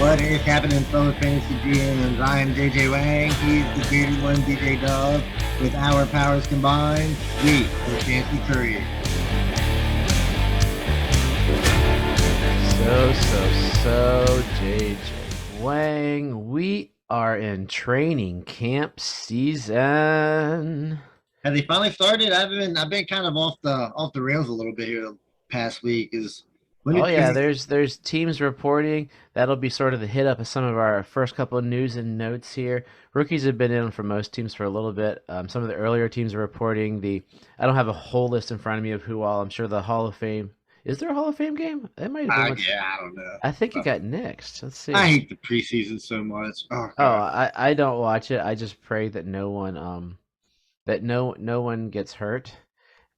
What is happening, fellow fantasy GMs? I am JJ Wang. He's the bearded one, DJ Dub. With our powers combined, we are the Fantasy Couriers. So, JJ Wang, we are in training camp season. Have they finally started? I've been kind of off the rails a little bit here the past week. There's teams reporting. That'll be sort of the hit up of some of our first couple of news and notes here. Rookies have been in for most teams for a little bit. Some of the earlier teams are reporting I don't have a whole list in front of me of who all. I'm sure the Hall of Fame. Is there a Hall of Fame game? It might have been. Yeah, I don't know. I think it got nixed. Let's see. I hate the preseason so much. I don't watch it. I just pray that no one no one gets hurt.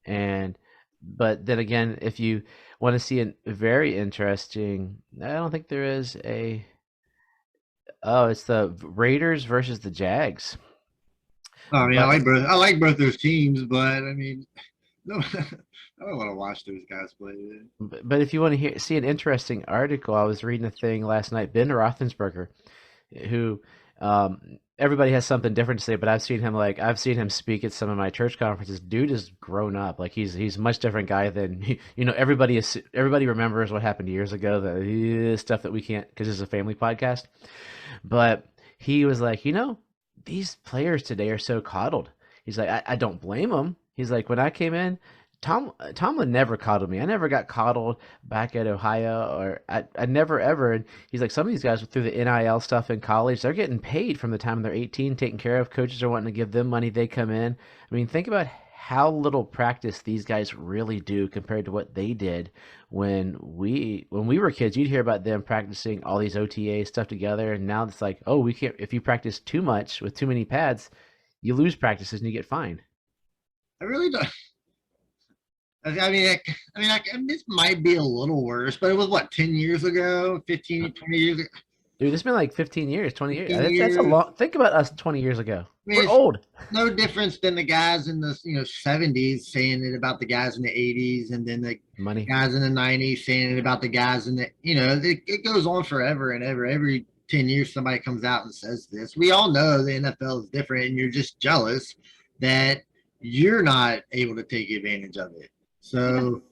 But then again, if you want to see a very interesting, I don't think there is a. Oh, it's the Raiders versus the Jags. I mean, I like both those teams, but I mean, no. I don't want to watch those guys play. But if you want to see an interesting article, I was reading a thing last night. Ben Rothensberger, who everybody has something different to say, but I've seen him speak at some of my church conferences. Dude has grown up. Like he's a much different guy than everybody remembers what happened years ago. The stuff that we can't because it's a family podcast. But he was like, these players today are so coddled. He's like, I don't blame them. He's like, when I came in. Tomlin never coddled me. I never got coddled back at Ohio, or I never ever. And he's like, some of these guys through the NIL stuff in college, they're getting paid from the time they're 18, taken care of. Coaches are wanting to give them money. They come in. I mean, think about how little practice these guys really do compared to what they did when we were kids. You'd hear about them practicing all these OTA stuff together, and now it's like, oh, we can't. If you practice too much with too many pads, you lose practices and you get fined. I really don't. I mean, this might be a little worse, but it was 10 years ago, 15, 20 years ago. Dude, it's been like 15 years, 20 years. That's a long. Think about us 20 years ago. We're old. No difference than the guys in the 70s saying it about the guys in the 80s, and then the guys in the 90s saying it about the guys in the it goes on forever and ever. Every 10 years, somebody comes out and says this. We all know the NFL is different, and you're just jealous that you're not able to take advantage of it. So,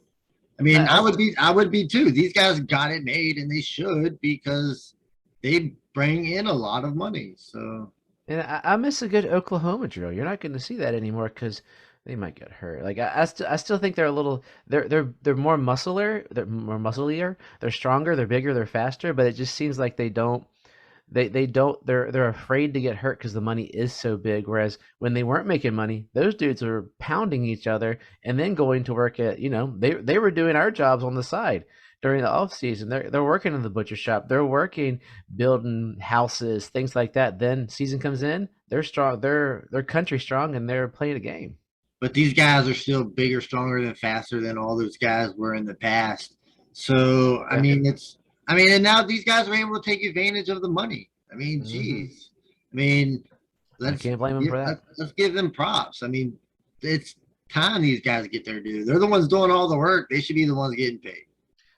I mean, I would be too. These guys got it made, and they should, because they bring in a lot of money. So, and I miss a good Oklahoma drill. You're not going to see that anymore because they might get hurt. Like I still think they're a little. They're more muscular. They're more musclier. They're stronger. They're bigger. They're faster. But it just seems like they don't. They're afraid to get hurt because the money is so big. Whereas when they weren't making money, those dudes were pounding each other and then going to work at, they were doing our jobs on the side during the off season. They're working in the butcher shop. They're working building houses, things like that. Then season comes in, they're strong. They're country strong, and they're playing a game. But these guys are still bigger, stronger, and faster than all those guys were in the past. So, I mean, and now these guys are able to take advantage of the money. I mean, geez. I mean, I can't blame them for that. Let's give them props. I mean, it's time these guys get their due. They're the ones doing all the work. They should be the ones getting paid.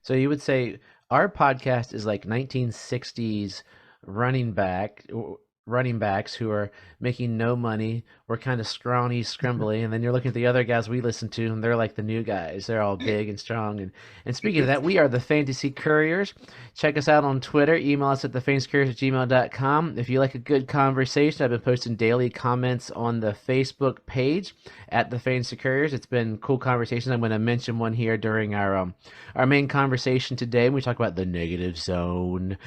So you would say our podcast is like 1960s running backs who are making no money. We're kind of scrawny, scrumbly, and then you're looking at the other guys we listen to, and they're like the new guys. They're all big and strong. And speaking of that, we are the Fantasy Couriers. Check us out on Twitter. Email us at thefantasycouriers@gmail.com. If you like a good conversation, I've been posting daily comments on the Facebook page at the Fantasy Couriers. It's been cool conversations. I'm going to mention one here during our main conversation today. We talk about the negative zone,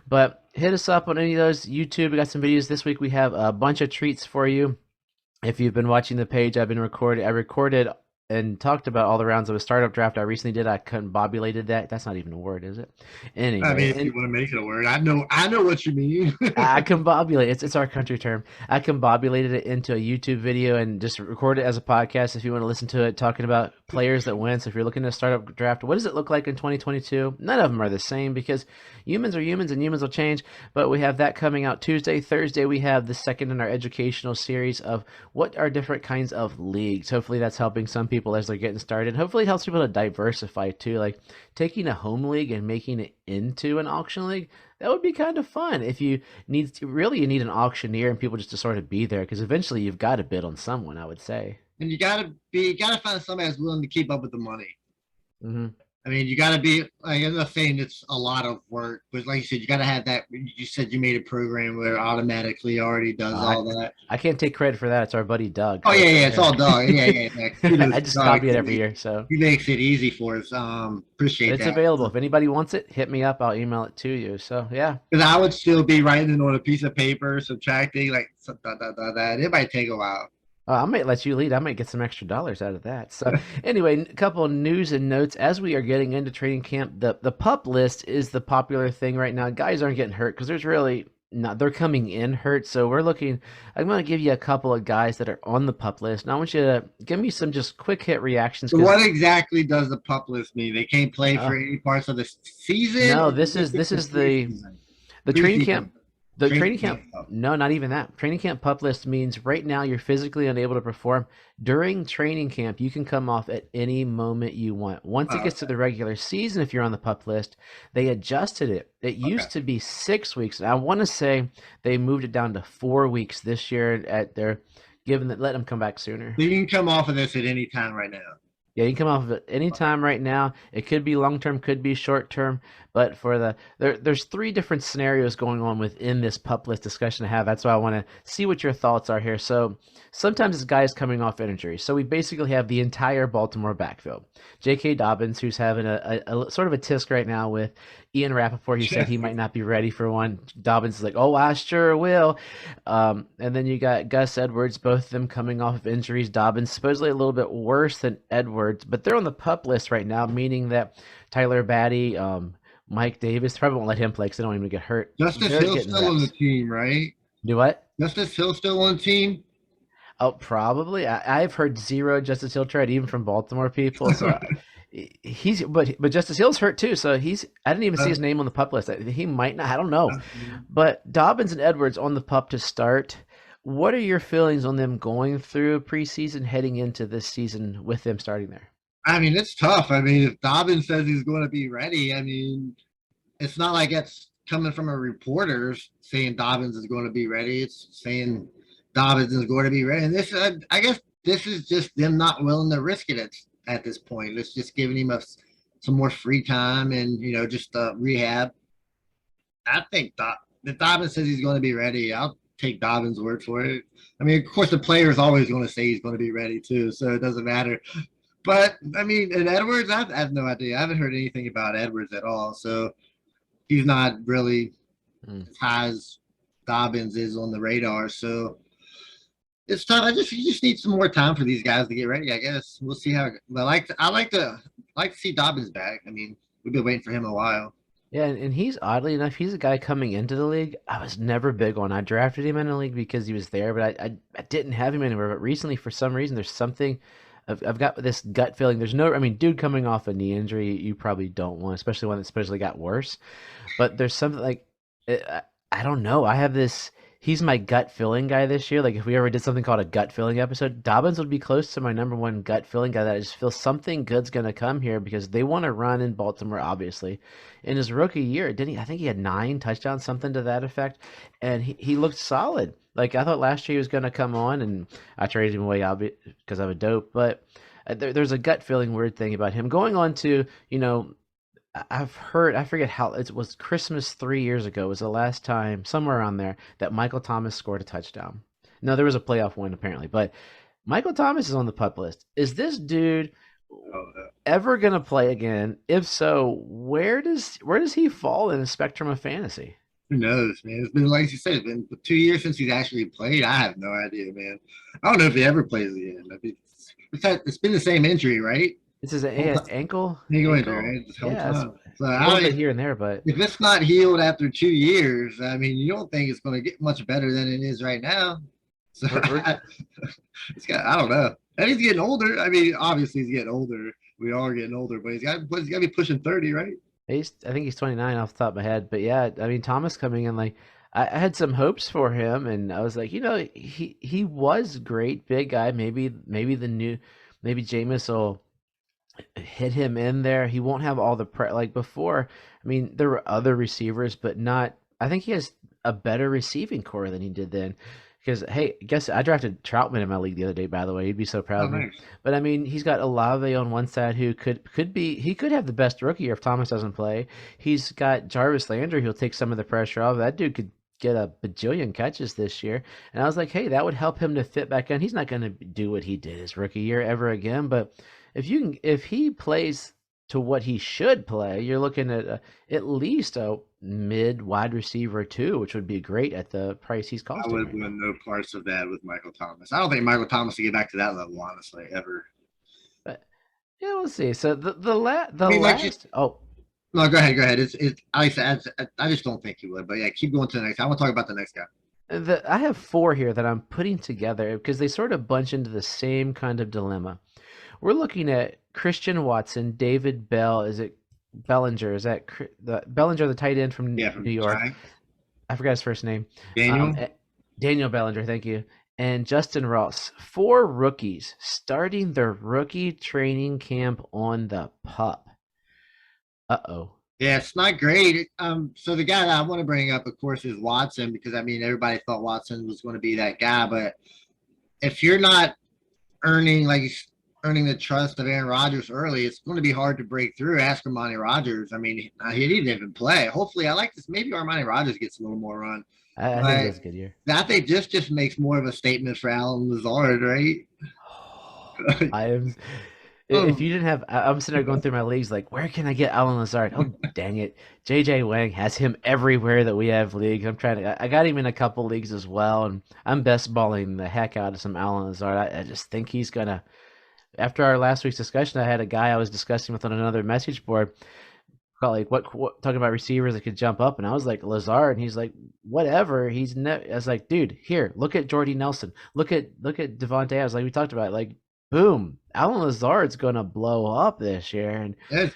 but hit us up on any of those. YouTube, we got some videos this week. We have a bunch of treats for you. If you've been watching the page, I recorded and talked about all the rounds of a startup draft I recently did. I combobulated that. That's not even a word, is it? I Anyway, mean, if you want to make it a word, I know what you mean. I combobulate. It's our country term. I combobulated it into a YouTube video and just record it as a podcast. If you want to listen to it, talking about players that win. So if you're looking to start up draft, what does it look like in 2022? None of them are the same because humans are humans and humans will change. But we have that coming out Tuesday. Thursday, we have the second in our educational series of what are different kinds of leagues. Hopefully that's helping some people as they're getting started. Hopefully it helps people to diversify too. Like taking a home league and making it into an auction league. That would be kind of fun if you you need an auctioneer and people just to sort of be there because eventually you've got to bid on someone, I would say. And you gotta find somebody that's willing to keep up with the money. Hmm. I mean, you gotta be like I'm not saying it's a lot of work, but like you said, you gotta have that. You said you made a program where it automatically already does all that. I can't take credit for that. It's our buddy Doug. Oh yeah, it's all Doug. Yeah. I just copy it every year, so He makes it easy for us. Appreciate it's that. available. If anybody wants it, hit me up. I'll email it to you. So yeah. Because I would still be writing it on a piece of paper, subtracting like that. It might take a while. I might let you lead. I might get some extra dollars out of that. So anyway, a couple of news and notes as we are getting into training camp. The pup list is the popular thing right now. Guys aren't getting hurt because there's really not. They're coming in hurt. So we're looking. I'm going to give you a couple of guys that are on the pup list. Now I want you to give me some just quick hit reactions. So what exactly does the pup list mean? They can't play for any parts of the season? No, this is the training camp. The training camp, no, not even that. Training camp pup list means right now you're physically unable to perform. During training camp, you can come off at any moment you want. Once it gets to the regular season, if you're on the pup list, they adjusted it. It used to be 6 weeks. And I want to say they moved it down to 4 weeks this year at their given that let them come back sooner. So you can come off of this at any time right now. Yeah, you can come off of it anytime right now. It could be long term, could be short term, but for there's three different scenarios going on within this pup list discussion to have. That's why I want to see what your thoughts are here. So sometimes it's guys coming off injury. So we basically have the entire Baltimore backfield. J.K. Dobbins, who's having a sort of a tisk right now with Ian Rappaport. He said he might not be ready for one. Dobbins is like, oh, I sure will. And then you got Gus Edwards, both of them coming off of injuries. Dobbins supposedly a little bit worse than Edwards, but they're on the pup list right now, meaning that Tyler Batty, Mike Davis, probably won't let him play because they don't even get hurt. Justice Hill's still on the team, right? Do what? Justice Hill still on the team? Oh, probably. I've heard zero Justice Hill trade, even from Baltimore people. So but Justice Hill's hurt too. So I didn't even see his name on the pup list. He might not. I don't know. But Dobbins and Edwards on the pup to start. What are your feelings on them going through preseason, heading into this season with them starting there? I mean, it's tough. I mean, if Dobbins says he's going to be ready, I mean, it's not like it's coming from a reporter saying Dobbins is going to be ready. It's saying Dobbins is going to be ready. And this, I guess, this is just them not willing to risk it at this point. It's just giving him some more free time and just rehab. I think if Dobbins says he's going to be ready, I'll take Dobbins' word for it. I mean, of course, the player is always going to say he's going to be ready too, so it doesn't matter. But I mean, and Edwards, I have no idea. I haven't heard anything about Edwards at all, so he's not really as high as Dobbins is on the radar. So it's tough. You just need some more time for these guys to get ready. I guess we'll see how. I like to see Dobbins back. I mean, we've been waiting for him a while. Yeah, and he's oddly enough, he's a guy coming into the league I was never big on. I drafted him in the league because he was there, but I didn't have him anywhere. But recently, for some reason, there's something. I've got this gut feeling. Dude coming off a knee injury, you probably don't want, especially one that supposedly got worse. But there's something like, I don't know. I have this, he's my gut feeling guy this year. Like if we ever did something called a gut feeling episode, Dobbins would be close to my number one gut feeling guy that I just feel something good's going to come here because they want to run in Baltimore, obviously. In his rookie year, I think he had 9 touchdowns, something to that effect. And he looked solid. Like I thought last year he was going to come on, and I traded him away because I'm a dope. But there's a gut feeling weird thing about him going on to, I've heard, I forget how, it was Christmas 3 years ago was the last time, somewhere around there, that Michael Thomas scored a touchdown. No, there was a playoff win apparently, but Michael Thomas is on the pup list. Is this dude ever going to play again? If so, where does he fall in the spectrum of fantasy? Who knows, man? It's been like you said, it's been 2 years since he's actually played. I have no idea, man. I don't know if he ever plays again. I mean, it's been the same injury, right? This is Whole an time, ankle, ankle injury, ankle. right? This whole Yeah, it's time. So a I little bit don't, here and there, but if it's not healed after 2 years, I mean, you don't think it's going to get much better than it is right now. So we're I don't know. And he's getting older. I mean, obviously he's getting older. We all are getting older, but he's got to be pushing 30, right? I think he's 29 off the top of my head, but yeah, I mean Thomas coming in like I had some hopes for him, and I was like, he was great, big guy. Maybe Jameis will hit him in there. He won't have all the like before. I mean, there were other receivers, but not. I think he has a better receiving core than he did then. Because hey, guess I drafted Troutman in my league the other day. By the way, he'd be so proud Oh, of me. nice. But I mean, he's got Olave on one side who he could have the best rookie year if Thomas doesn't play. He's got Jarvis Landry who'll take some of the pressure off. That dude could get a bajillion catches this year. And I was like, hey, that would help him to fit back in. He's not going to do what he did his rookie year ever again, but if he plays to what he should play, you're looking at least a mid wide receiver too, which would be great at the price he's I costing would right now. want no parts of that with Michael Thomas. I don't think Michael Thomas will get back to that level, honestly, ever. But yeah, we'll see. So I the mean, like you, last oh no, go ahead, go ahead. It's I said I just don't think he would, but yeah, keep going to the next. I want to talk about the next guy. I have four here that I'm putting together because they sort of bunch into the same kind of dilemma. We're looking at Christian Watson, David Bell. Is it Bellinger? Is that the Bellinger, the tight end from Yeah, New from York? Giants. I forgot his first name. Daniel. Daniel Bellinger, thank you. And Justin Ross, four rookies starting their rookie training camp on the pup. Uh-oh. Yeah, it's not great. So the guy that I want to bring up, of course, is Watson because I mean everybody thought Watson was going to be that guy, but if you're not earning like earning the trust of Aaron Rodgers early, it's going to be hard to break through. Ask Armani Rodgers. I mean, he didn't even play. Hopefully, I like this. Maybe Armani Rodgers gets a little more run, I think but that's a good year. I think this just makes more of a statement for Alan Lazard, right? I am. If Oh, you didn't have, I'm sitting there going through my leagues like, where can I get Alan Lazard? Oh, dang it. JJ Wang has him everywhere that we have leagues. I'm trying to, I got him in a couple leagues as well, and I'm best balling the heck out of some Alan Lazard. I just think he's going to, after our last week's discussion, I had a guy I was discussing with on another message board called like what talking about receivers that could jump up, and I was like Lazard, and he's like whatever. I was like, dude, here, look at Jordy Nelson, look at Devontae. I was like, we talked about it, like boom, Alan Lazard's gonna blow up this year, and I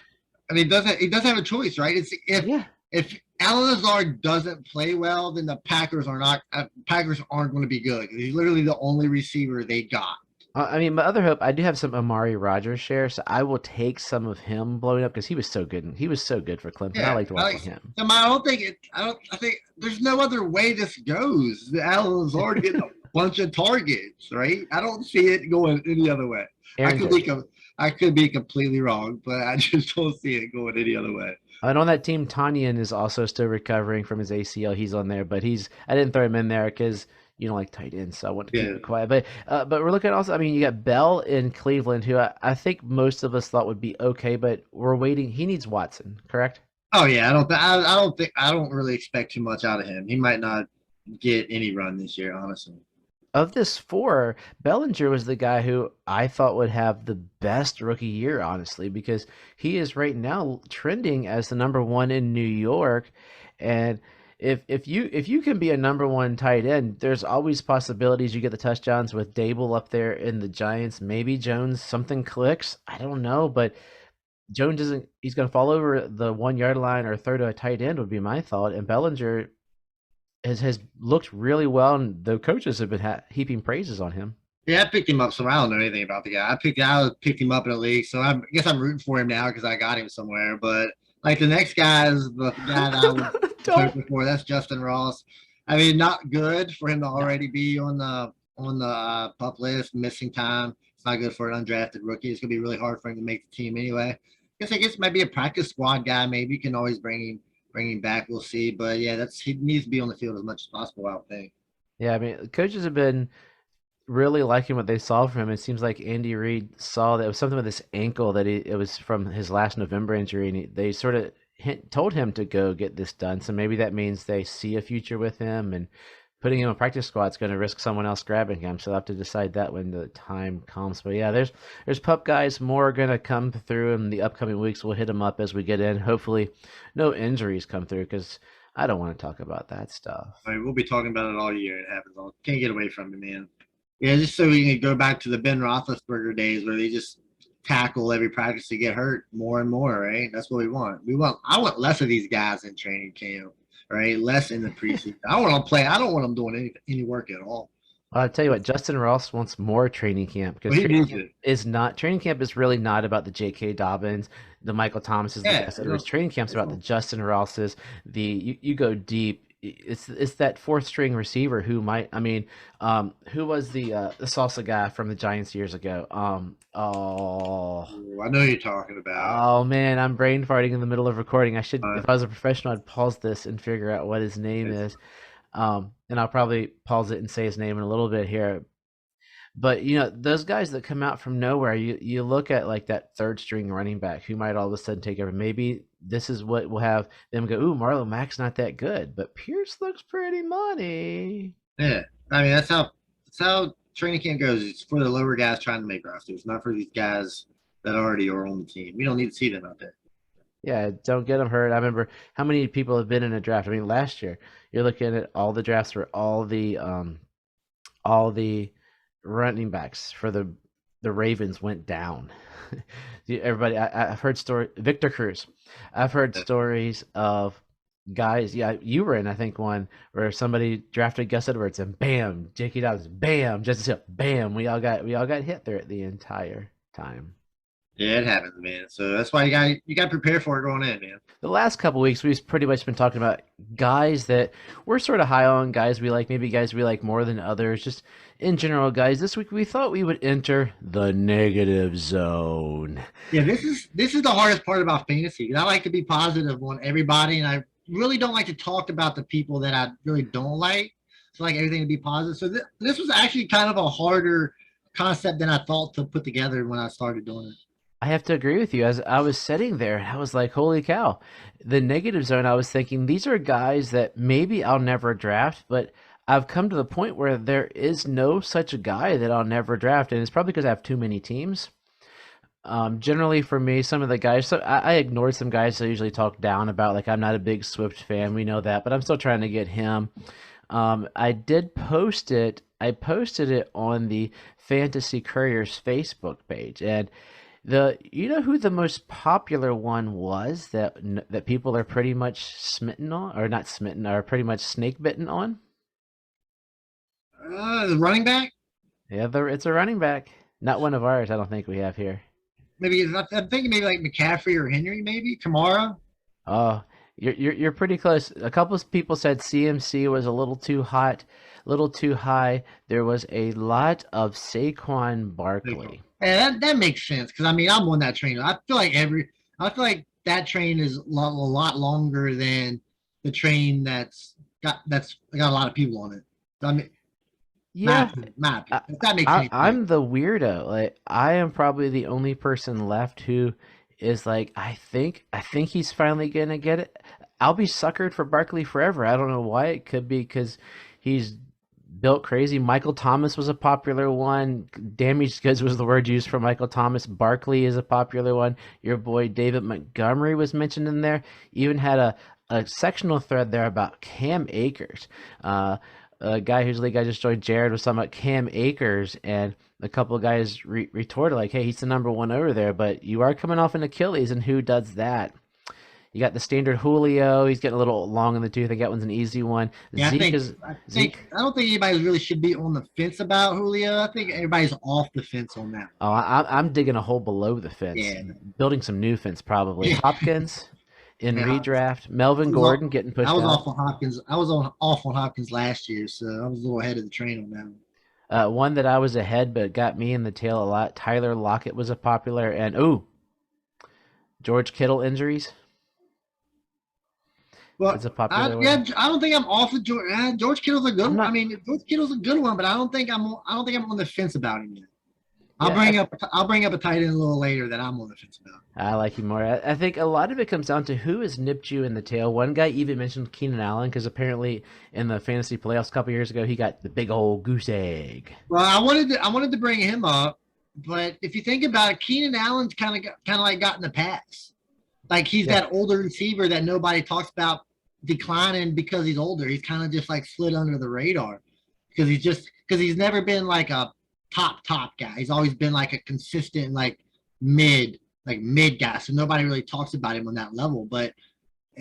mean, he doesn't have a choice, right? It's yeah. if Alan Lazard doesn't play well, then the Packers aren't going to be good. He's literally the only receiver they got. I mean, my other hope, I do have some Amari Rogers share, so I will take some of him blowing up because he was so good. He was so good for Clemson. I Yeah, liked watching him. I don't think it. I don't. I think there's no other way this goes. Alan Lazard getting a bunch of targets, right? I don't see it going any other way. I Aaron could Judge. be I could be completely wrong, but I just don't see it going any other way. And on that team, Tanyan is also still recovering from his ACL. He's on there, but I didn't throw him in there because you don't like tight ends, so I want to keep Yeah. it quiet. But we're looking also. I mean, you got Bell in Cleveland, who I think most of us thought would be okay, but we're waiting. He needs Watson, correct? Oh yeah, I don't think I don't really expect too much out of him. He might not get any run this year, honestly. Of this four, Bellinger was the guy who I thought would have the best rookie year, honestly, because he is right now trending as the number one in New York. And if you can be a number one tight end, there's always possibilities you get the touchdowns with Dable up there in the Giants. Maybe Jones something clicks. I don't know, but Jones isn't. He's going to fall over the 1 yard line or throw to a tight end would be my thought. And Bellinger has looked really well, and the coaches have been heaping praises on him. Yeah, I picked him up, so I don't know anything about the guy. I picked him up in a league, so I guess I'm rooting for him now because I got him somewhere. But like the next guy is the guy that I was Don't. hoping for. That's Justin Ross. I mean, not good for him to No. already be on the pup list, missing time. It's not good for an undrafted rookie. It's gonna be really hard for him to make the team anyway. I guess it might be a practice squad guy. Maybe you can always bring him back. We'll see. But yeah, he needs to be on the field as much as possible, I would think. Yeah, I mean, coaches have been really liking what they saw from him. It seems like Andy Reid saw that it was something with his ankle that it was from his last November injury, and they sort of told him to go get this done. So maybe that means they see a future with him, and putting him on practice squad is going to risk someone else grabbing him. So they'll have to decide that when the time comes. But yeah, there's pup guys more are going to come through in the upcoming weeks. We'll hit them up as we get in. Hopefully, no injuries come through because I don't want to talk about that stuff. All right, we'll be talking about it all year. It happens all. Can't get away from it, man. Yeah, just so we can go back to the Ben Roethlisberger days where they just tackle every practice to get hurt more and more, right? That's what we want. I want less of these guys in training camp, right? Less in the preseason. I want them to play. I don't want them doing any work at all. I'll tell you what, Justin Ross wants more training camp because training camp is really not about the J.K. Dobbins, the Michael Thomases, the best editors. Training camp's about the Justin Rosses. You go deep. It's that fourth string receiver who might. I mean, who was the salsa guy from the Giants years ago? I know who you're talking about. Oh man, I'm brain farting in the middle of recording. I should, if I was a professional, I'd pause this and figure out what his name is. And I'll probably pause it and say his name in a little bit here. But, those guys that come out from nowhere, you look at like that third string running back who might all of a sudden take over. Maybe this is what will have them go, ooh, Marlon Mack's not that good, but Pierce looks pretty money. Yeah. I mean, that's how training camp goes. It's for the lower guys trying to make rosters, not for these guys that already are on the team. We don't need to see them out there. Yeah, don't get them hurt. I remember how many people have been in a draft. I mean, last year, you're looking at all the drafts where all the running backs for the Ravens went down. Everybody, I've heard Victor Cruz. I've heard stories of guys. Yeah, you were in, I think, one where somebody drafted Gus Edwards and bam, J.K. Dobbins, bam, Justice Hill, bam. We all got hit there the entire time. Yeah, it happens, man. So that's why you got to prepare for it going in, man. The last couple of weeks, we've pretty much been talking about guys that we're sort of high on, guys we like, maybe guys we like more than others, just in general, guys. This week, we thought we would enter the negative zone. Yeah, this is the hardest part about fantasy, because I like to be positive on everybody, and I really don't like to talk about the people that I really don't like. So I like everything to be positive. So this was actually kind of a harder concept than I thought to put together when I started doing it. I have to agree with you. As I was sitting there, I was like, holy cow. The negative zone, I was thinking, these are guys that maybe I'll never draft, but I've come to the point where there is no such a guy that I'll never draft, and it's probably because I have too many teams. Generally, for me, some of the guys, so I ignored some guys I usually talk down about, like I'm not a big Swift fan, we know that, but I'm still trying to get him. I did post it. I posted it on the Fantasy Couriers Facebook page, and you know who the most popular one was that people are pretty much smitten on, or not smitten, or pretty much snake bitten on? The running back? Yeah, it's a running back. Not one of ours, I don't think we have here. Maybe I'm thinking maybe like McCaffrey or Henry, maybe Kamara. Oh, you're pretty close. A couple of people said CMC was a little too hot, a little too high. There was a lot of Saquon Barkley. Yeah, that makes sense, because I mean I'm on that train. I feel like that train is a lot longer than the train that's got a lot of people on it. So, I mean, yeah, that makes sense. I'm the weirdo. Like I am probably the only person left who is like, I think he's finally gonna get it. I'll be suckered for Barkley forever. I don't know why. It could be because he's built crazy. Michael Thomas was a popular one. Damaged goods was the word used for Michael Thomas. Barkley is a popular one. Your boy David Montgomery was mentioned in there. Even had a sectional thread there about Cam Akers. A guy whose league I just joined, Jared, was talking about Cam Akers, and a couple of guys retorted like, hey, he's the number one over there, but you are coming off an Achilles, and who does that? You got the standard Julio. He's getting a little long in the tooth. I think that one's an easy one. Yeah, I don't think anybody really should be on the fence about Julio. I think everybody's off the fence on that. Oh, I'm digging a hole below the fence. Yeah. Building some new fence probably. Hopkins in redraft. Melvin Gordon getting pushed out. Off on Hopkins. I was off on Hopkins last year, so I was a little ahead of the train on that one. One that I was ahead but got me in the tail a lot. Tyler Lockett was a popular, and George Kittle injuries. Well, it's a popular one. Yeah, I don't think I'm off of George. George Kittle's a good one. I mean, George Kittle's a good one, but I don't think I'm on the fence about him yet. I'll bring up a tight end a little later that I'm on the fence about. I like you more. I think a lot of it comes down to who has nipped you in the tail. One guy even mentioned Keenan Allen because apparently in the fantasy playoffs a couple years ago he got the big old goose egg. Well, I wanted to bring him up, but if you think about it, Keenan Allen's kind of like gotten the pass. Like he's that older receiver that nobody talks about declining because he's older. He's kind of just like slid under the radar because he's never been like a top guy. He's always been like a consistent mid guy. So nobody really talks about him on that level. But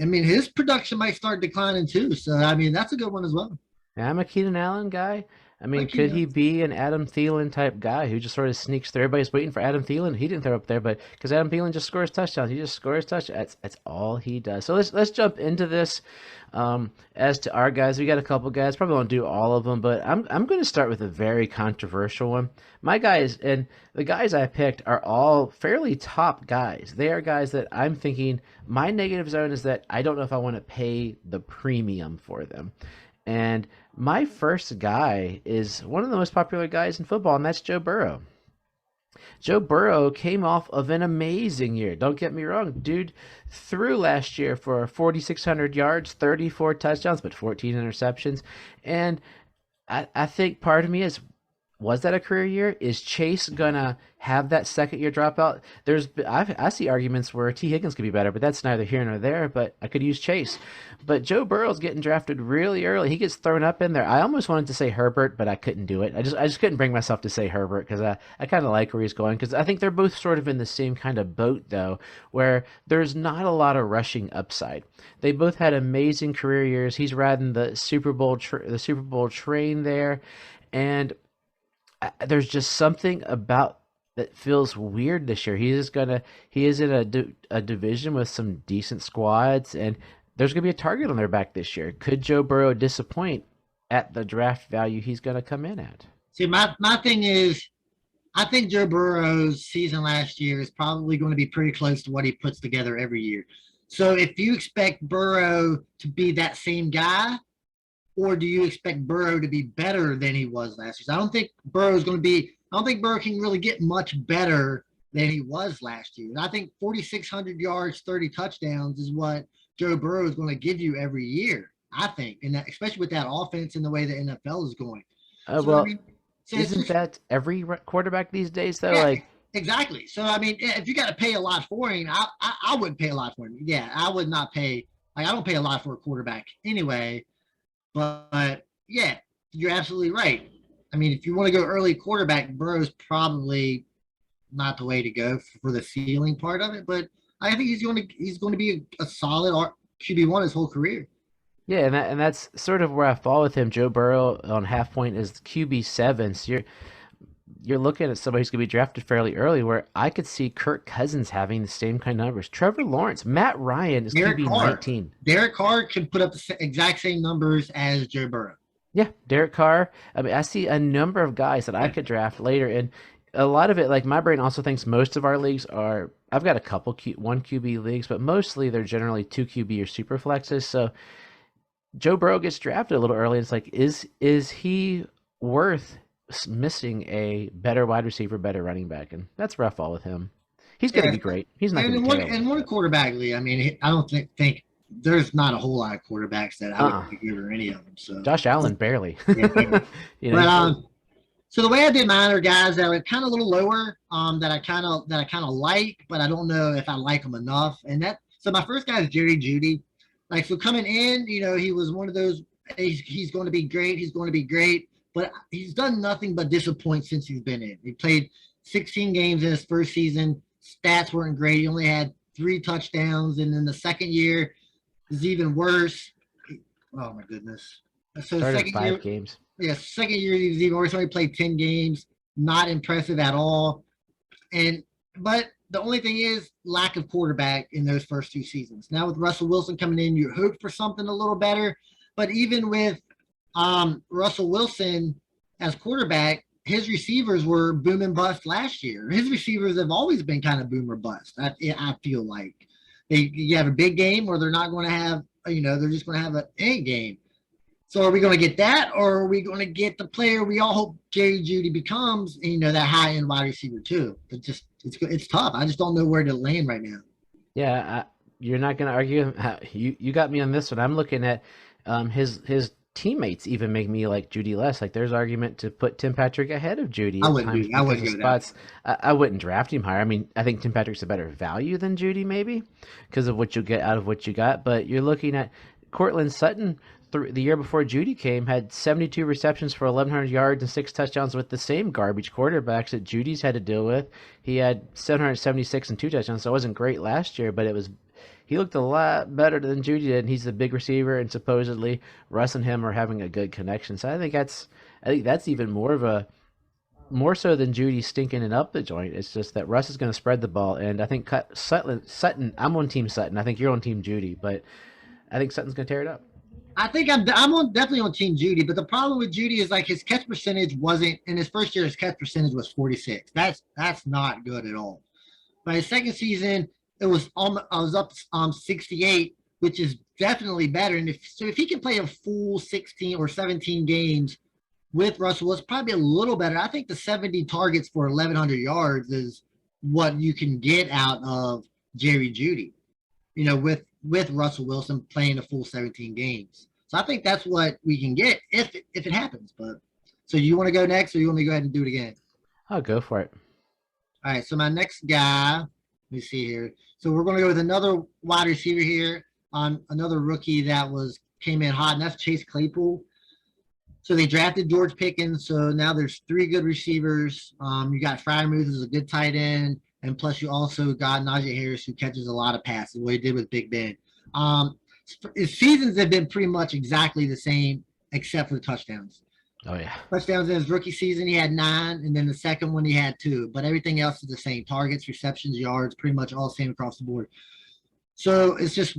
I mean, his production might start declining too. So I mean, that's a good one as well. Yeah, I'm a Keenan Allen guy. I mean, could he be an Adam Thielen type guy who just sort of sneaks through? Everybody's waiting for Adam Thielen. He didn't throw up there, but because Adam Thielen just scores touchdowns, he just scores touchdowns. That's all he does. So let's jump into this. As to our guys, we got a couple guys. Probably won't do all of them, but I'm going to start with a very controversial one. My guys and the guys I picked are all fairly top guys. They are guys that I'm thinking my negative zone is that I don't know if I want to pay the premium for them. And my first guy is one of the most popular guys in football, and that's Joe Burrow. Joe Burrow came off of an amazing year. Don't get me wrong. Dude threw last year for 4,600 yards, 34 touchdowns, but 14 interceptions. And I think part of me was that a career year? Is Chase gonna have that second year dropout? I see arguments where T. Higgins could be better, but that's neither here nor there. But I could use Chase. But Joe Burrow's getting drafted really early. He gets thrown up in there. I almost wanted to say Herbert, but I couldn't do it. I just couldn't bring myself to say Herbert because I kind of like where he's going because I think they're both sort of in the same kind of boat though, where there's not a lot of rushing upside. They both had amazing career years. He's riding the Super Bowl train there, and there's just something about that feels weird this year. He is in a division with some decent squads, and there's going to be a target on their back this year. Could Joe Burrow disappoint at the draft value he's going to come in at? See, my thing is, I think Joe Burrow's season last year is probably going to be pretty close to what he puts together every year. So if you expect Burrow to be that same guy, or do you expect Burrow to be better than he was last year? So I don't think Burrow can really get much better than he was last year. And I think 4,600 yards, 30 touchdowns is what Joe Burrow is going to give you every year, I think, and that, especially with that offense and the way the NFL is going. Isn't that every quarterback these days, though? Yeah, exactly. So, I mean, if you got to pay a lot for him, I wouldn't pay a lot for him. Yeah, I would not pay. I don't pay a lot for a quarterback anyway. But yeah, you're absolutely right. I mean, if you want to go early quarterback, Burrow's probably not the way to go for the ceiling part of it. But I think he's going to be a solid QB1 his whole career. Yeah, and that's sort of where I fall with him. Joe Burrow on half point is QB7. So you're looking at somebody who's going to be drafted fairly early, where I could see Kirk Cousins having the same kind of numbers. Trevor Lawrence, Matt Ryan is QB19. Derek Carr can put up the exact same numbers as Joe Burrow. Yeah, Derek Carr. I mean, I see a number of guys that I could draft later, and a lot of it, like my brain also thinks most of our leagues are. I've got a couple one QB leagues, but mostly they're generally 2 QB or super flexes. So Joe Burrow gets drafted a little early. It's like, is he worth missing a better wide receiver, better running back? And that's where I fall with him. He's going to be great. He's not going to be terrible. And one quarterback league, I mean, I don't think there's not a whole lot of quarterbacks that I would give or any of them. So Josh Allen barely. So the way I did mine are guys that are kind of a little lower, that I kind of like, but I don't know if I like them enough. So my first guy is Jerry Jeudy. Like, so coming in, he was one of those. He's going to be great. He's going to be great. But he's done nothing but disappoint since he's been in. He played 16 games in his first season. Stats weren't great. He only had 3 touchdowns. And then the second year is even worse. Oh, my goodness. So started 5 games. Yeah, second year he was even worse. He only played 10 games. Not impressive at all. But the only thing is lack of quarterback in those first 2 seasons. Now with Russell Wilson coming in, you hope for something a little better. But even with Russell Wilson as quarterback, his receivers were boom and bust last year. His receivers have always been kind of boom or bust. I feel like you have a big game, or they're not going to have. They're just going to have an A game. So are we going to get that, or are we going to get the player we all hope Jerry Jeudy becomes? And, you know, that high end wide receiver too. It's tough. I just don't know where to land right now. Yeah, you're not going to argue. You got me on this one. I'm looking at his teammates even make me like Jeudy less. Like there's argument to put Tim Patrick ahead of Jeudy at times I because wouldn't of go that spots. I wouldn't draft him higher. I mean, I think Tim Patrick's a better value than Jeudy maybe because of what you get out of what you got. But you're looking at Cortland Sutton. The year before Jeudy came, had 72 receptions for 1,100 yards and 6 touchdowns with the same garbage quarterbacks that Judy's had to deal with. He had 776 and 2 touchdowns, so it wasn't great last year, but he looked a lot better than Jeudy did, and he's the big receiver, and supposedly Russ and him are having a good connection. So I think that's even more so than Jeudy stinking it up the joint. It's just that Russ is going to spread the ball, and I think Sutton. I'm on Team Sutton. I think you're on Team Jeudy, but I think Sutton's going to tear it up. I think definitely on Team Jeudy, but the problem with Jeudy is like his catch percentage wasn't in his first year. His catch percentage was 46. That's not good at all. By his second season, I was up 68, which is definitely better. And if he can play a full 16 or 17 games with Russell, it's probably a little better. I think the 70 targets for 1,100 yards is what you can get out of Jerry Jeudy. You know, with Russell Wilson playing a full 17 games. So I think that's what we can get if it happens. But so you want to go next, or you want me to go ahead and do it again? I'll go for it. All right. So my next guy, let me see here. So we're going to go with another wide receiver here on another rookie that came in hot, and that's Chase Claypool. So they drafted George Pickens. So now there's 3 good receivers. You got Freiermuth, who's a good tight end. And plus, you also got Najee Harris, who catches a lot of passes, what he did with Big Ben. His seasons have been pretty much exactly the same, except for the touchdowns. Oh, yeah. Touchdowns in his rookie season, he had 9, and then the second one, he had 2. But everything else is the same. Targets, receptions, yards, pretty much all the same across the board. So it's just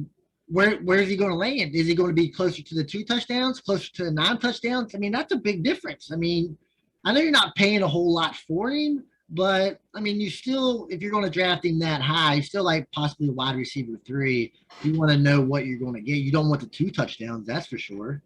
where is he going to land? Is he going to be closer to the 2 touchdowns, closer to the 9 touchdowns? I mean, that's a big difference. I mean, I know you're not paying a whole lot for him, but I mean, you still, if you're going to draft him that high, you still like possibly a wide receiver 3. You want to know what you're going to get. You don't want the 2 touchdowns, that's for sure.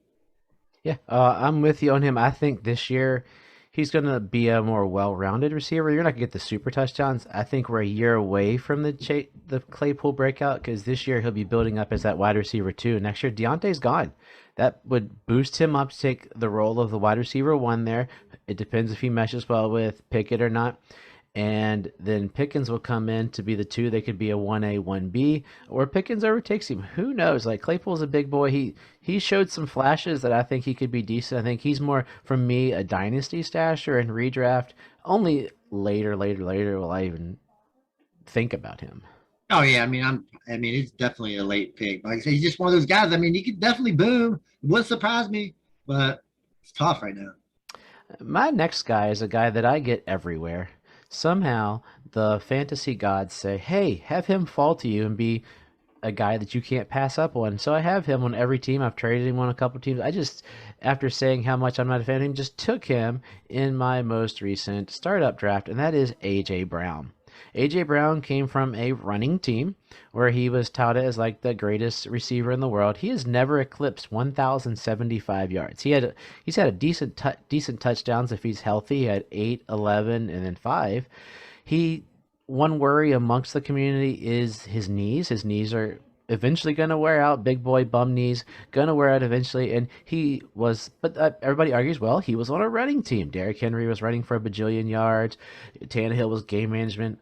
Yeah, I'm with you on him. I think this year he's going to be a more well-rounded receiver. You're not going to get the super touchdowns. I think we're a year away from the Claypool breakout because this year he'll be building up as that wide receiver 2. Next year, Deontay's gone. That would boost him up to take the role of the wide receiver 1 there. It depends if he meshes well with Pickett or not. And then Pickens will come in to be the 2. They could be a 1A, 1B, or Pickens overtakes him. Who knows? Like Claypool's a big boy. He showed some flashes that I think he could be decent. I think he's more, for me, a dynasty stasher and redraft. Only later will I even think about him. Oh yeah, I mean it's definitely a late pick. Like I said, he's just one of those guys. I mean, he could definitely boom. It wouldn't surprise me, but it's tough right now. My next guy is a guy that I get everywhere. Somehow the fantasy gods say, hey, have him fall to you and be a guy that you can't pass up on. So I have him on every team. I've traded him on a couple teams. I just, after saying how much I'm not a fan of him, just took him in my most recent startup draft, and that is A.J. Brown. A.J. Brown came from a running team where he was touted as like the greatest receiver in the world. He has never eclipsed 1,075 yards. He's had a decent touchdowns if he's healthy. He had 8, 11, and then 5. One worry amongst the community is his knees. His knees are eventually going to wear out. Big boy bum knees, going to wear out eventually. And everybody argues, well, he was on a running team. Derrick Henry was running for a bajillion yards. Tannehill was game management.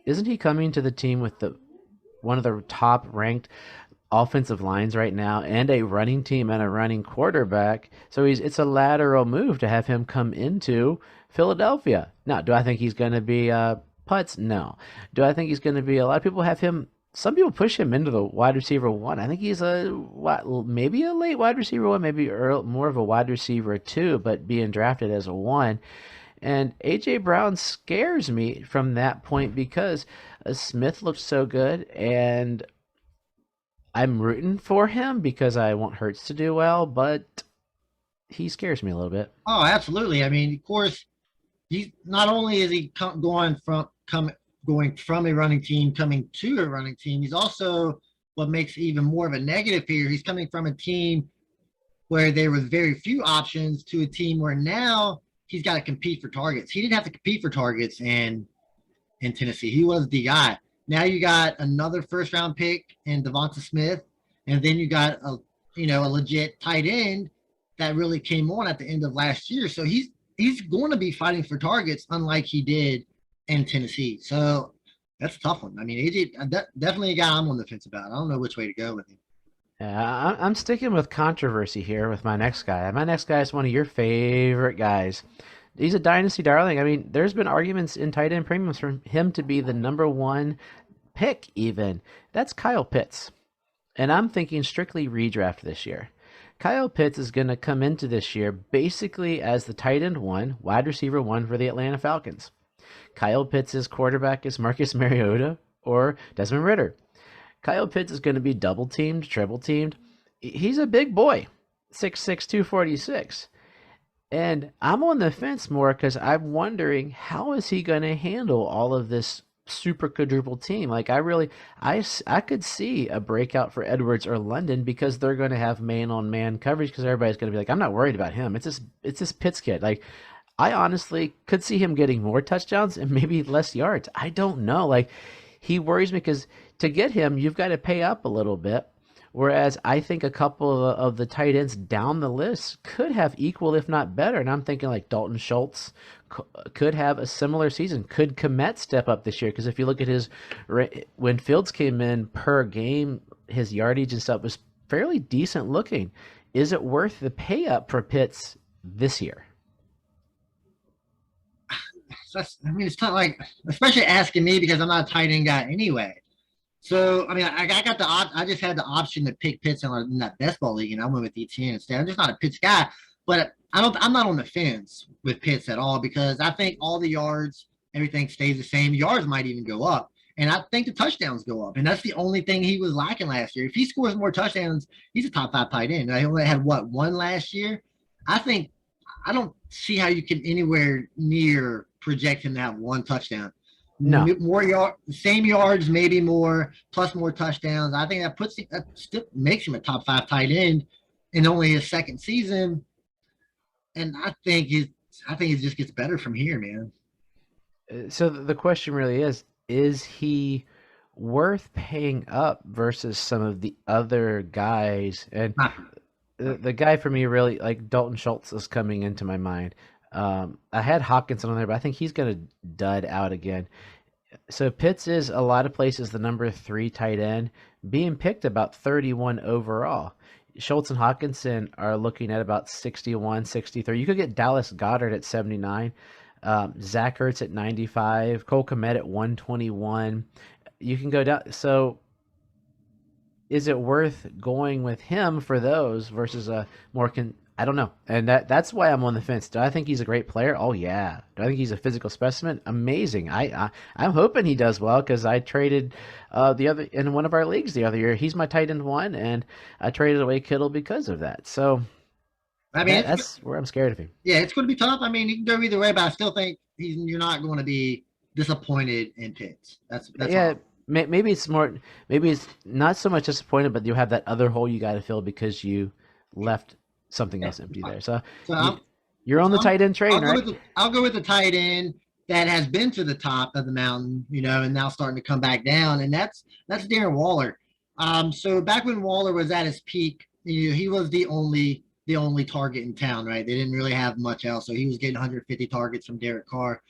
Isn't he coming to the team with one of the top ranked offensive lines right now and a running team and a running quarterback? So it's a lateral move to have him come into Philadelphia. Now, do I think he's going to be putts? No. Do I think he's going to be, a lot of people have him, some people push him into the wide receiver 1. I think he's maybe a late wide receiver 1, maybe more of a wide receiver 2, but being drafted as a 1. And A.J. Brown scares me from that point because Smith looks so good, and I'm rooting for him because I want Hurts to do well, but he scares me a little bit. Oh, absolutely. I mean, of course, he's not only is he going from a running team coming to a running team, he's also, what makes even more of a negative here, he's coming from a team where there was very few options to a team where now he's got to compete for targets. He didn't have to compete for targets in Tennessee. He was the guy. Now you got another first round pick in Devonta Smith, and then you got a legit tight end that really came on at the end of last year. So he's going to be fighting for targets, unlike he did in Tennessee. So that's a tough one. I mean, AJ definitely a guy I'm on the fence about. I don't know which way to go with him. I'm sticking with controversy here with my next guy. My next guy is one of your favorite guys. He's a dynasty darling. I mean, there's been arguments in tight end premiums for him to be the number one pick even. That's Kyle Pitts. And I'm thinking strictly redraft this year. Kyle Pitts is going to come into this year basically as the tight end one, wide receiver one for the Atlanta Falcons. Kyle Pitts' quarterback is Marcus Mariota or Desmond Ridder. Kyle Pitts is going to be double teamed, triple teamed. He's a big boy, 6'6", 246. And I'm on the fence more because I'm wondering how is he going to handle all of this super quadruple team? Like I could see a breakout for Edwards or London because they're going to have man on man coverage because everybody's going to be like, I'm not worried about him. It's this Pitts kid. Like I honestly could see him getting more touchdowns and maybe less yards. I don't know. Like he worries me because to get him, you've got to pay up a little bit. Whereas I think a couple of the tight ends down the list could have equal, if not better. And I'm thinking like Dalton Schultz could have a similar season. Could Kmet step up this year? Because if you look at when Fields came in per game, his yardage and stuff was fairly decent looking. Is it worth the pay up for Pitts this year? It's not like, especially asking me because I'm not a tight end guy anyway. So, I mean, I got I just had the option to pick Pitts in that best ball league, and I went with ETN instead. I'm just not a Pitts guy, but I'm not on the fence with Pitts at all because I think all the yards, everything stays the same. Yards might even go up, and I think the touchdowns go up, and that's the only thing he was lacking last year. If he scores more touchdowns, he's a top 5 tight end. I only had one last year. I don't see how you can anywhere near project him to have one touchdown. No. Same yards, maybe more, plus more touchdowns. I think that still makes him a top 5 tight end in only his second season. And I think it just gets better from here, man. So the question really is he worth paying up versus some of the other guys? And the guy for me really, like Dalton Schultz is coming into my mind. I had Hopkinson on there, but I think he's going to dud out again. So Pitts is a lot of places the number 3 tight end, being picked about 31 overall. Schultz and Hawkinson are looking at about 61, 63. You could get Dallas Goedert at 79, Zach Ertz at 95, Cole Kmet at 121. You can go down. So is it worth going with him for those versus a more I don't know. And that's why I'm on the fence. Do I think he's a great player? Oh yeah. Do I think he's a physical specimen? Amazing. I'm hoping he does well because I traded in one of our leagues the other year. He's my tight end one, and I traded away Kittle because of that. So I mean that's where I'm scared of him. Yeah, it's going to be tough. I mean, you can go either way, but I still think you're not going to be disappointed in Pitts. That's yeah. Maybe it's not so much disappointed, but you have that other hole you got to fill because you left something else empty there. So you're on the tight end train, right? I'll go with the tight end that has been to the top of the mountain, and now starting to come back down, and that's Darren Waller. So back when Waller was at his peak, he was the only target in town, right? They didn't really have much else, so he was getting 150 targets from Derek Carr.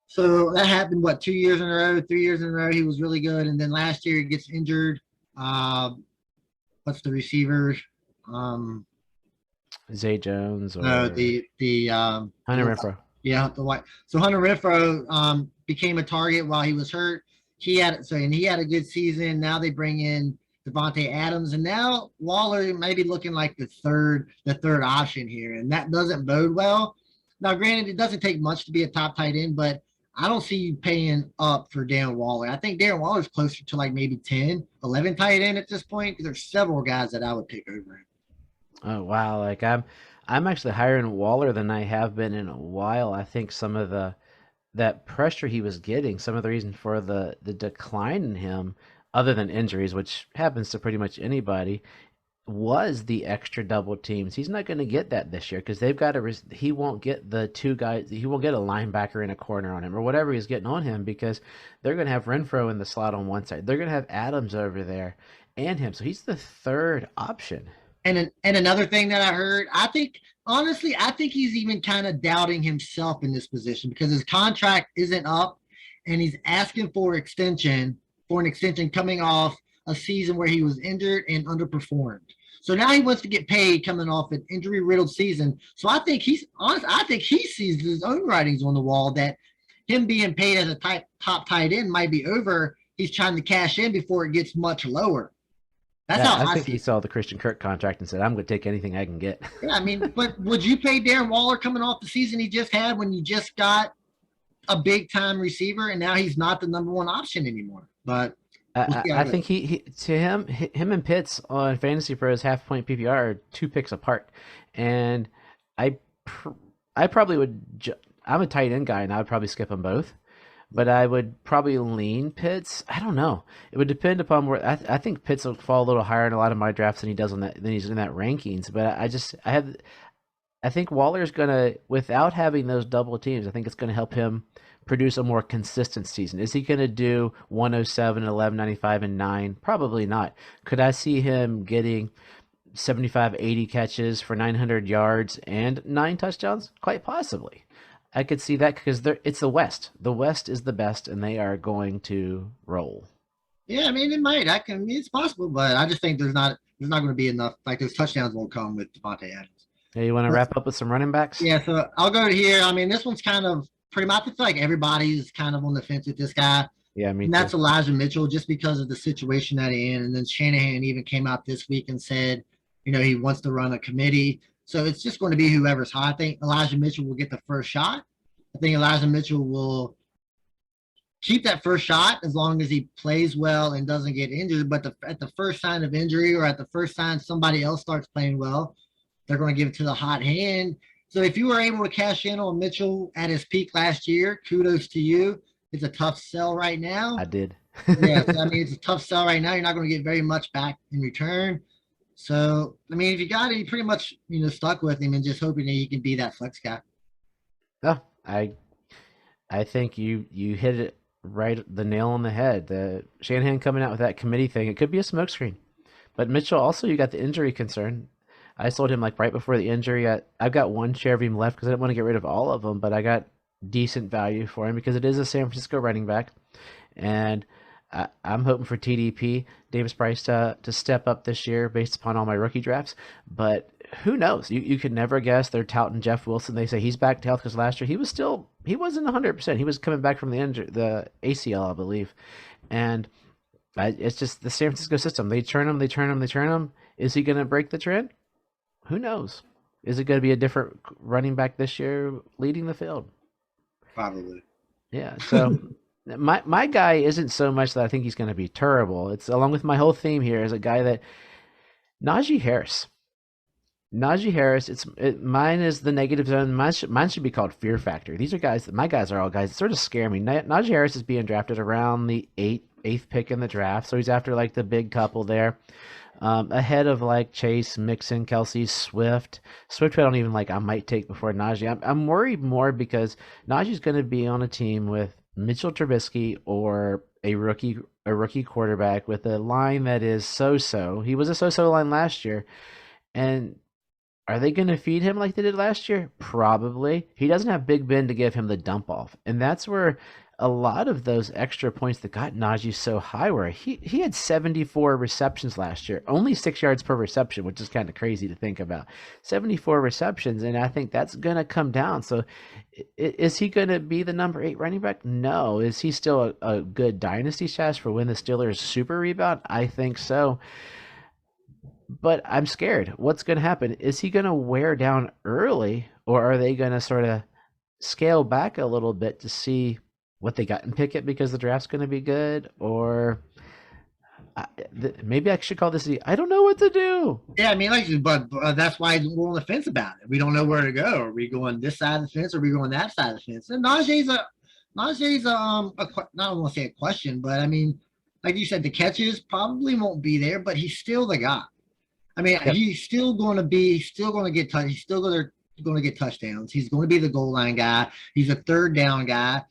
So that happened, 2 years in a row, 3 years in a row. He was really good, and then last year he gets injured. What's the receiver? Zay Jones or the Hunter Renfrow. Yeah, the white. So Hunter Renfrow became a target while he was hurt. He had a good season. Now they bring in Devontae Adams, and now Waller may be looking like the third option here, and that doesn't bode well. Now, granted, it doesn't take much to be a top tight end, but I don't see you paying up for Darren Waller. I think Darren Waller is closer to like maybe 10, 11 tight end at this point because there's several guys that I would pick over him. Oh wow! Like I'm actually higher in Waller than I have been in a while. I think some of that pressure he was getting, some of the reason for the decline in him, other than injuries, which happens to pretty much anybody, was the extra double teams. He's not going to get that this year because they've got to. He won't get the two guys. He won't get a linebacker in a corner on him or whatever he's getting on him because they're going to have Renfro in the slot on one side. They're going to have Adams over there and him. So he's the third option. And another thing that I heard, I think honestly, I think he's even kind of doubting himself in this position because his contract isn't up, and he's asking for an extension coming off a season where he was injured and underperformed. So now he wants to get paid coming off an injury-riddled season. So I think I think he sees his own writings on the wall that him being paid as a top tight end might be over. He's trying to cash in before it gets much lower. That's how I think he saw the Christian Kirk contract and said, "I'm going to take anything I can get." Yeah, I mean, but would you pay Darren Waller coming off the season he just had when you just got a big-time receiver and now he's not the number one option anymore? But I think he to him and Pitts on Fantasy Pros half point PPR are 2 picks apart, and I I probably would. I'm a tight end guy, and I would probably skip them both. But I would probably lean Pitts. I don't know. It would depend upon where. I think Pitts will fall a little higher in a lot of my drafts than he does on that than he's in that rankings. But I think Waller's gonna, without having those double teams, I think it's gonna help him produce a more consistent season. Is he gonna do 107, 1195, and 9? Probably not. Could I see him getting 75, 80 catches for 900 yards and 9 touchdowns? Quite possibly. I could see that because it's the West. The West is the best, and they are going to roll. Yeah, I mean, it might. It's possible, but I just think there's not going to be enough. Like those touchdowns won't come with Devontae Adams. Hey, you want to wrap up with some running backs? Yeah, so I'll go here. I mean, this one's kind of pretty much. I feel like everybody's kind of on the fence with this guy. Yeah, me and too. That's Elijah Mitchell, just because of the situation that he's in. And then Shanahan even came out this week and said, he wants to run a committee. So it's just going to be whoever's hot. I think Elijah Mitchell will get the first shot. I think Elijah Mitchell will keep that first shot as long as he plays well and doesn't get injured. But at the first sign of injury or at the first sign somebody else starts playing well, they're going to give it to the hot hand. So if you were able to cash in on Mitchell at his peak last year, kudos to you. It's a tough sell right now. I did. Yeah, so, it's a tough sell right now. You're not going to get very much back in return. So, if you got it, you pretty much, stuck with him and just hoping that he can be that flex guy. Oh, I think you hit it right, the nail on the head. The Shanahan coming out with that committee thing, it could be a smokescreen. But Mitchell, also, you got the injury concern. I sold him right before the injury. I've got one share of him left because I didn't want to get rid of all of them, but I got decent value for him because it is a San Francisco running back. And I'm hoping for TDP, Davis Price, to step up this year based upon all my rookie drafts. But who knows? You could never guess. They're touting Jeff Wilson. They say he's back to health because last year he wasn't 100%. He was coming back from the ACL, I believe. And it's just the San Francisco system. They turn him. Is he going to break the trend? Who knows? Is it going to be a different running back this year leading the field? Probably. Yeah. So my guy isn't so much that I think he's going to be terrible. It's along with my whole theme here is a guy that Najee Harris. Mine is the negative zone. Mine should be called Fear Factor. These are guys my guys are all guys that sort of scare me. Najee Harris is being drafted around the eighth pick in the draft, so he's after the big couple there. Ahead of Chase, Mixon, Kelsey, Swift. Swift I don't even I might take before Najee. I'm worried more because Najee's going to be on a team with Mitchell Trubisky or a rookie quarterback with a line that is so-so. He was a so-so line last year. And are they going to feed him like they did last year? Probably. He doesn't have Big Ben to give him the dump off. And that's where a lot of those extra points that got Najee so high were. He had 74 receptions last year, only 6 yards per reception, which is kind of crazy to think about. 74 receptions, and I think that's going to come down. So is he going to be the number 8 running back? No. Is he still a good dynasty stash for when the Steelers super rebound? I think so. But I'm scared. What's going to happen? Is he going to wear down early, or are they going to sort of scale back a little bit to see what they got in Pickett because the draft's going to be good? Or maybe I should call this I don't know what to do. Yeah, but that's why we're on the fence about it. We don't know where to go. Are we going this side of the fence, or are we going that side of the fence? And Najee's I don't want to say a question, but like you said, the catches probably won't be there, but he's still the guy. I mean, Yep. he's still going to get he's still going to get touchdowns. He's going to be the goal line guy. He's a third down guy.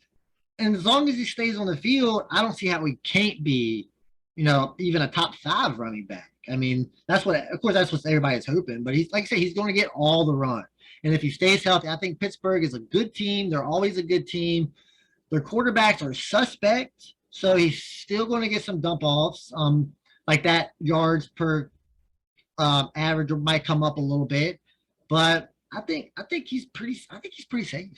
And as long as he stays on the field, I don't see how he can't be, even a top 5 running back. I mean, of course, that's what everybody's hoping. But he's, like I say, he's going to get all the run. And if he stays healthy, I think Pittsburgh is a good team. They're always a good team. Their quarterbacks are suspect, so he's still going to get some dump offs. Like that yards per average might come up a little bit, but I think he's pretty safe.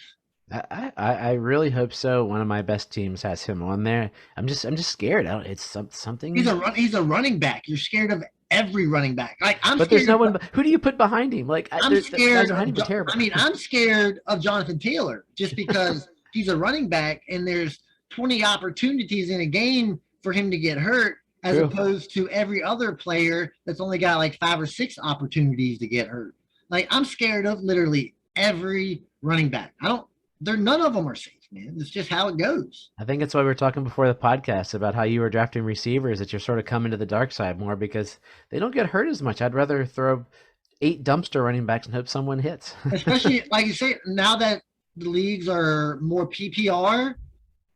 I really hope so. One of my best teams has him on there. I'm just scared. It's something. He's a running back. You're scared of every running back. Like but there's no one. Who do you put behind him? Like I'm scared. Terrible. I mean, I'm scared of Jonathan Taylor just because he's a running back and there's 20 opportunities in a game for him to get hurt, as True. opposed to every other player that's only got like 5 or 6 opportunities to get hurt. Like I'm scared of literally every running back. None of them are safe, man. It's just how it goes. I think that's why we were talking before the podcast about how you were drafting receivers, that you're sort of coming to the dark side more because they don't get hurt as much. I'd rather throw 8 dumpster running backs and hope someone hits. Especially, like you say, now that the leagues are more PPR,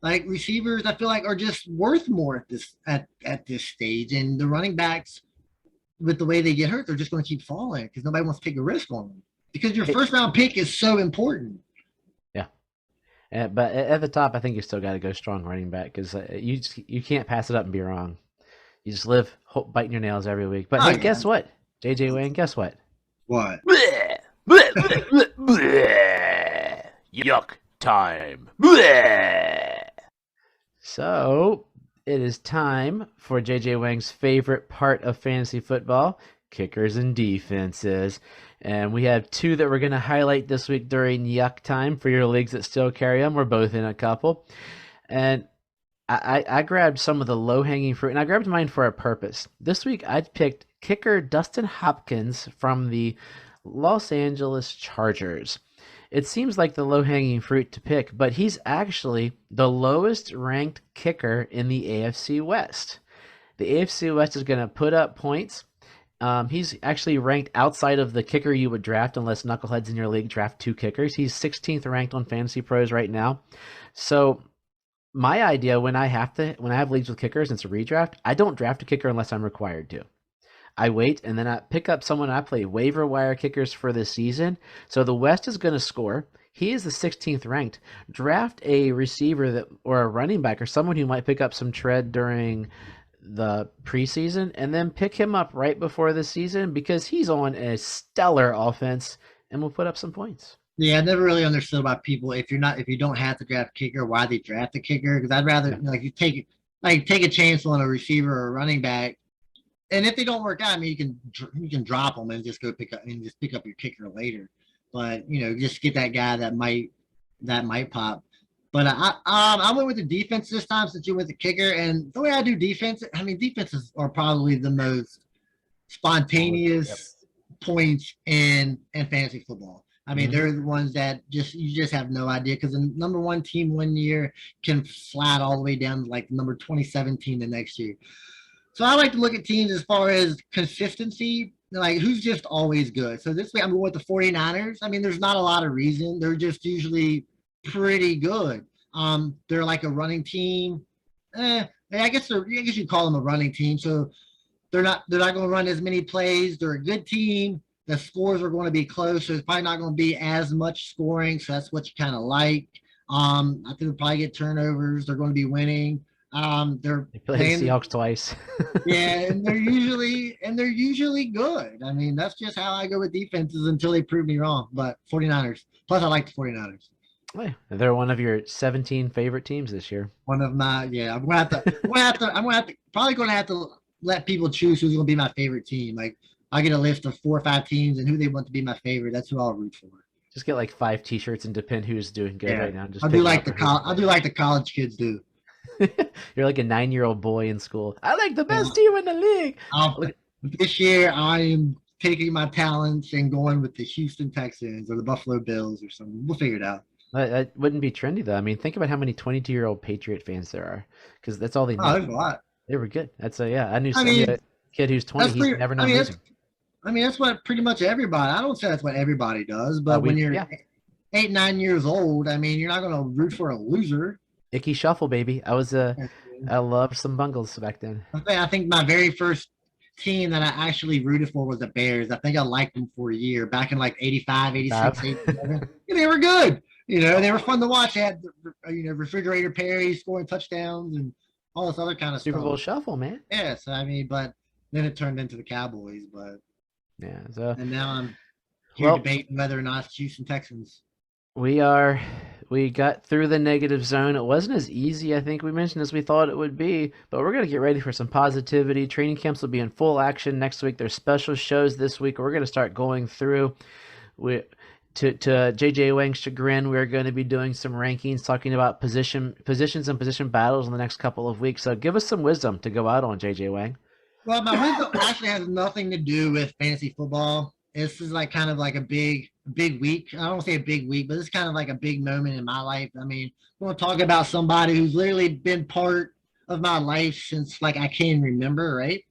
like receivers, I feel like are just worth more at this stage. And the running backs, with the way they get hurt, they're just going to keep falling because nobody wants to take a risk on them. Because your first round pick is so important. But at the top, I think you still got to go strong running back because you can't pass it up and be wrong. You just live biting your nails every week. But hey, guess what? JJ Wang, guess what? What? Yuck time. So it is time for JJ Wang's favorite part of fantasy football, kickers and defenses. And we have 2 that we're going to highlight this week during Yuck time for your leagues that still carry them. We're both in a couple. And I grabbed some of the low-hanging fruit, and I grabbed mine for a purpose. This week I picked kicker Dustin Hopkins from the Los Angeles Chargers. It seems like the low-hanging fruit to pick, but he's actually the lowest-ranked kicker in the AFC West. The AFC West is going to put up points. He's actually ranked outside of the kicker you would draft unless knuckleheads in your league draft 2 kickers. He's 16th ranked on Fantasy Pros right now. So my idea when I have leagues with kickers and it's a redraft, I don't draft a kicker unless I'm required to. I wait and then I pick up someone. I play waiver wire kickers for this season. So the West is going to score. He is the 16th ranked. Draft a receiver or a running back or someone who might pick up some tread during the preseason and then pick him up right before the season because he's on a stellar offense and will put up some points. Yeah, I never really understood about people if you don't have to draft kicker, why they draft a kicker. Because I'd rather you take a chance on a receiver or a running back, and if they don't work out, I mean you can drop them and just pick up your kicker later. But just get that guy that might pop. But I went with the defense this time since you went the kicker. And the way I do defense, I mean, defenses are probably the most spontaneous points in fantasy football. I mean, they're the ones that you just have no idea because the number 1 team one year can flat all the way down to like number 2017 the next year. So I like to look at teams as far as consistency, like who's just always good. So this way I'm going with the 49ers. I mean, there's not a lot of reason. They're just usually pretty good. They're like a running team. I guess you call them a running team. So they're not going to run as many plays. They're a good team. The scores are going to be close, so it's probably not going to be as much scoring. So that's what you kind of like. I think they'll probably get turnovers. They're going to be winning. They played the Seahawks twice. Yeah, and they're usually good. I mean, that's just how I go with defenses until they prove me wrong. But 49ers. Plus, I like the 49ers. Yeah, they're one of your 17 favorite teams this year. One of my I'm gonna have to let people choose who's gonna be my favorite team. Like I get a list of 4 or 5 teams and who they want to be my favorite. That's who I'll root for. Just get like 5 T-shirts and depend who's doing good right now. I'll do like the college kids do. You're like a 9-year-old boy in school. I like the best team in the league. This year, I am taking my talents and going with the Houston Texans or the Buffalo Bills or something. We'll figure it out. That wouldn't be trendy, though. I mean, think about how many 22-year-old Patriot fans there are, because that's all they know. Oh, there's a lot. They were good. I knew a kid who's 20. He's never known losing. I mean, that's what pretty much everybody. I don't say that's what everybody does, but when you're Yeah. 8, 9 years old, I mean, you're not going to root for a loser. Icky shuffle, baby. I loved some bungles back then. I think my very first team that I actually rooted for was the Bears. I think I liked them for a year back in like 85, 86, 87. And they were good. You know, they were fun to watch. They had, refrigerator Perry scoring touchdowns and all this other kind of Super stuff. Bowl shuffle, man. Yes, I mean, but then it turned into the Cowboys. But yeah, so and now I'm here debating whether or not it's Houston Texans. We got through the negative zone. It wasn't as easy, I think we mentioned, as we thought it would be, but we're going to get ready for some positivity. Training camps will be in full action next week. There's special shows this week. We're going to start going through. To JJ Wang's chagrin, we're going to be doing some rankings, talking about positions and position battles in the next couple of weeks. So give us some wisdom to go out on, JJ Wang. Well, my wisdom actually has nothing to do with fantasy football. This is like kind of like a big week. I don't want to say a big week, but it's kind of like a big moment in my life. I mean, we're going to talk about somebody who's literally been part of my life since like I can remember, right?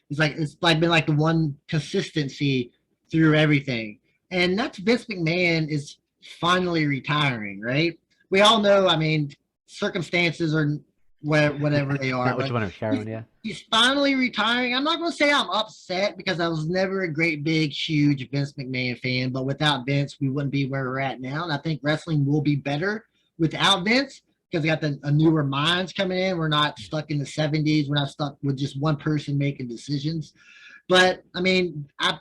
It's like been like the one consistency through everything. And that's Vince McMahon is finally retiring, right? We all know, I mean, circumstances are whatever they are. Not what you want to carry, yeah. He's finally retiring. I'm not going to say I'm upset because I was never a great, big, huge Vince McMahon fan. But without Vince, we wouldn't be where we're at now. And I think wrestling will be better without Vince because we got a newer minds coming in. We're not stuck in the 70s. We're not stuck with just one person making decisions. But, I mean, I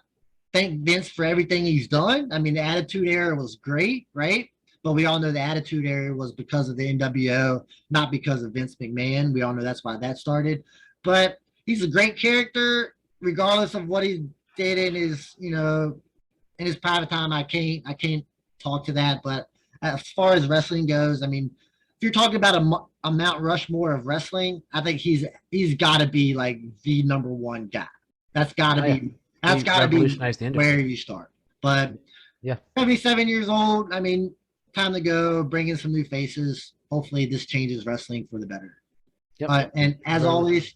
thank Vince for everything he's done. I mean, the Attitude Era was great, right? But we all know the Attitude Era was because of the NWO, not because of Vince McMahon. We all know that's why that started. But he's a great character, regardless of what he did in his, in his private time. I can't talk to that. But as far as wrestling goes, I mean, if you're talking about a Mount Rushmore of wrestling, I think he's got to be like the number one guy. That's got to be. That's got to be where you start. But 77 years old. I mean, time to go. Bring in some new faces. Hopefully, this changes wrestling for the better. Yep. And as always,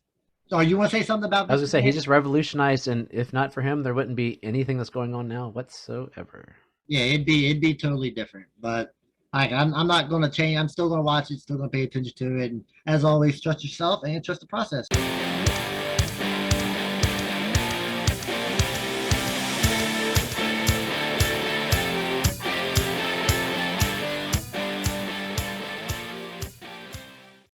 you want to say something about this? I was going to say, he just revolutionized, and if not for him, there wouldn't be anything that's going on now whatsoever. Yeah, it'd be totally different. But I'm not going to change. I'm still going to watch it, still going to pay attention to it. And as always, trust yourself and trust the process.